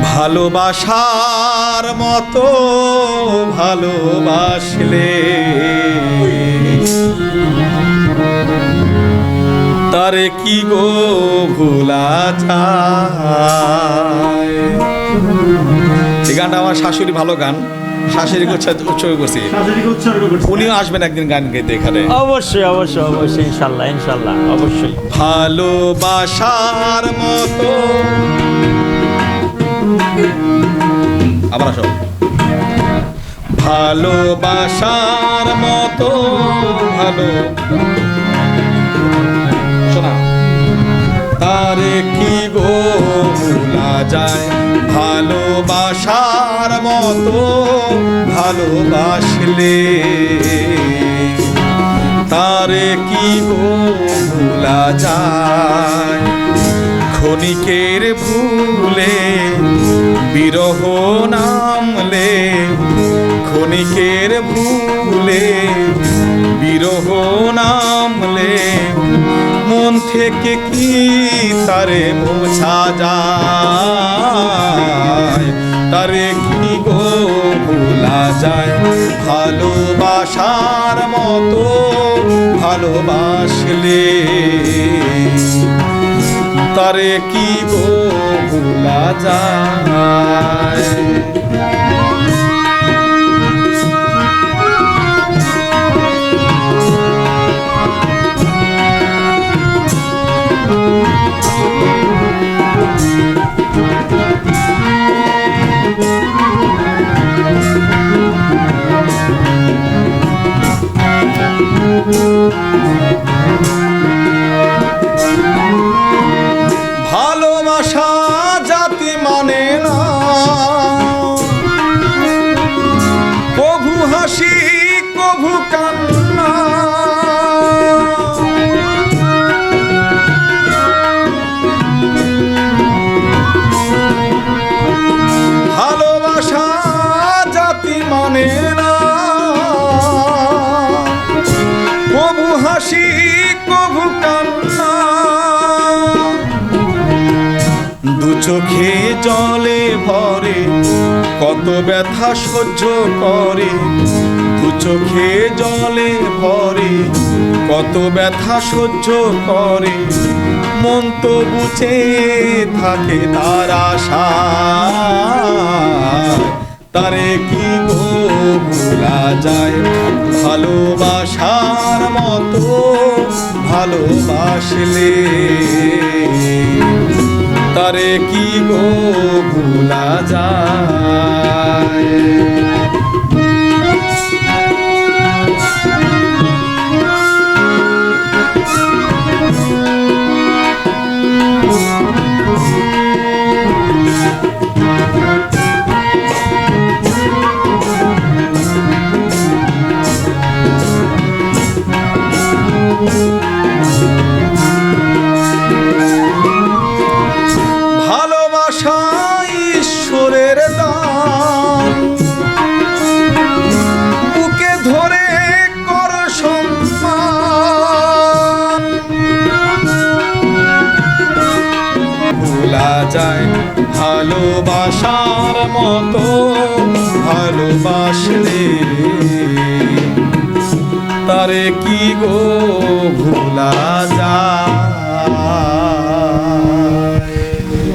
ভালোবাসার মতো ভালোবাসলে তারে কি গো ভোলা যায়। এই গানটা আমার শাশুড়ি ভালো গান, শাশুড়িকে উৎসর্গ করছি, উনিও আসবেন একদিন গান গাইতে এখানে। অবশ্যই অবশ্যই অবশ্যই, ইনশাল্লাহ ইনশাল্লাহ, অবশ্যই। ভালোবাসার মতো, আবার আসো। ভালোবাসার মতো ভালো শোনা তারে কি গো ভোলা যায়। ভালোবাসার মতো ভালোবাসলে তারে কি গো ভোলা যায়। ক্ষণিকের ভুলে বিরহ নামলে, ক্ষণিকের ভুলে বিরহ নামলে মন থেকে কি তারে মোছা যায়। তারে কি গো ভোলা যায়। ভালোবাসার মতো ভালোবাসলে তারে কি গো ভোলা যায়। ভালোবাসা জাতি মানে না, কভু হাসি কভু কান্না। ভালোবাসা জাতি মানে না, কভু হাসি কভু কান্না। দু চোখে জলে ভরে কত ব্যথা সহ্য করে, দু চোখে জলে ভরে কত ব্যথা সহ্য করে। মন তো বুঝে থাকে তার আশা, তারে কি গো ভোলা যায়। ভালোবাসার মতো ভালোবাসলে তারে কি গো ভোলা যায়। ভালোবাসা ঈশ্বরের দান, বুকে ধরে কর সম্মান। ভোলা যায় ভালোবাসার মতো ভালোবাসলে তারে কি গো ভোলা যায়।